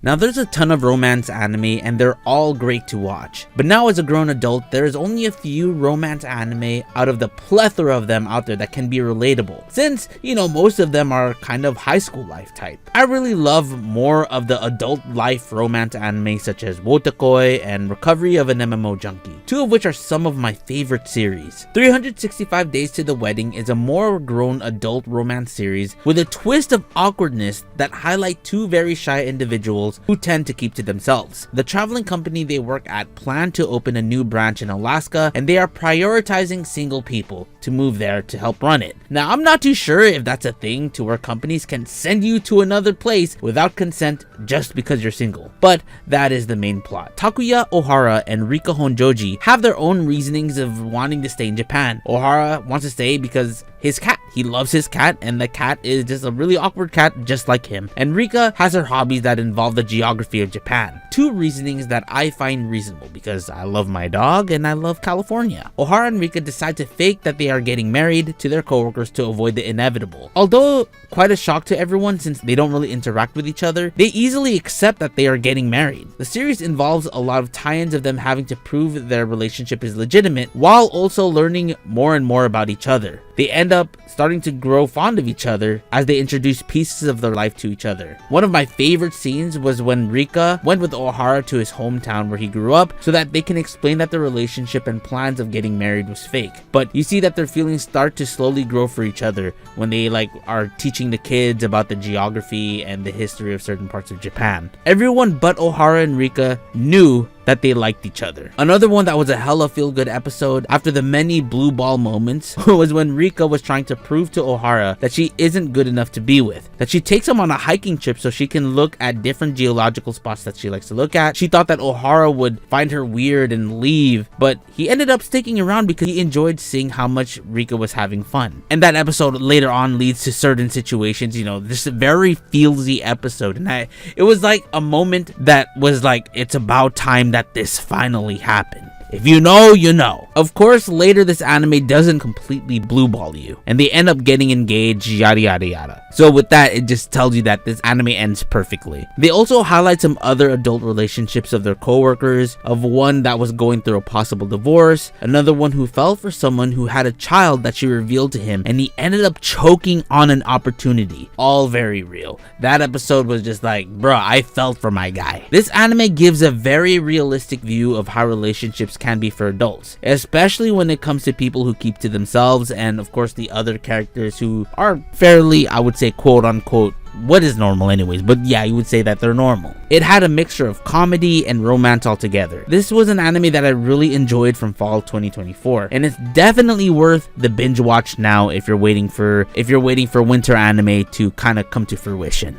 Now there's a ton of romance anime and they're all great to watch, but now as a grown adult there is only a few romance anime out of the plethora of them out there that can be relatable, since most of them are kind of high school life type. I really love more of the adult life romance anime such as Wotakoi and Recovery of an MMO Junkie, two of which are some of my favorite series. 365 Days to the Wedding is a more grown adult romance series with a twist of awkwardness that highlight two very shy individuals who tend to keep to themselves. The traveling company they work at plan to open a new branch in Alaska, and they are prioritizing single people to move there to help run it. Now I'm not too sure if that's a thing to where companies can send you to another place without consent just because you're single, but that is the main plot. Takuya Ohara and Rika Honjoji have their own reasonings of wanting to stay in Japan. Ohara wants to stay because his cat. He loves his cat, and the cat is just a really awkward cat just like him. And Rika has her hobbies that involve the geography of Japan. Two reasonings that I find reasonable because I love my dog and I love California. Ohara and Rika decide to fake that they are getting married to their coworkers to avoid the inevitable. Although quite a shock to everyone since they don't really interact with each other, they easily accept that they are getting married. The series involves a lot of tie-ins of them having to prove their relationship is legitimate while also learning more and more about each other. They end up starting to grow fond of each other as they introduce pieces of their life to each other. One of my favorite scenes was when Rika went with Ohara to his hometown where he grew up so that they can explain that the relationship and plans of getting married was fake. But you see that their feelings start to slowly grow for each other when they are teaching the kids about the geography and the history of certain parts of Japan. Everyone but Ohara and Rika knew that they liked each other. Another one that was a hella feel-good episode after the many blue ball moments was when Rika was trying to prove to Ohara that she isn't good enough to be with. That she takes him on a hiking trip so she can look at different geological spots that she likes to look at. She thought that Ohara would find her weird and leave, but he ended up sticking around because he enjoyed seeing how much Rika was having fun. And that episode later on leads to certain situations, this very feelsy episode. And it was like a moment that was like, it's about time that this finally happened. If you know, you know. Of course, later this anime doesn't completely blue ball you, and they end up getting engaged, yada yada yada. So with that, it just tells you that this anime ends perfectly. They also highlight some other adult relationships of their co-workers, of one that was going through a possible divorce, another one who fell for someone who had a child that she revealed to him, and he ended up choking on an opportunity. All very real. That episode was just like, bruh, I felt for my guy. This anime gives a very realistic view of how relationships can be for adults, especially when it comes to people who keep to themselves, and of course the other characters who are fairly, I would say, quote unquote, what is normal anyways, but yeah, you would say that they're normal. It had a mixture of comedy and romance altogether. This was an anime that I really enjoyed from fall 2024, and it's definitely worth the binge watch now if you're waiting for winter anime to kind of come to fruition.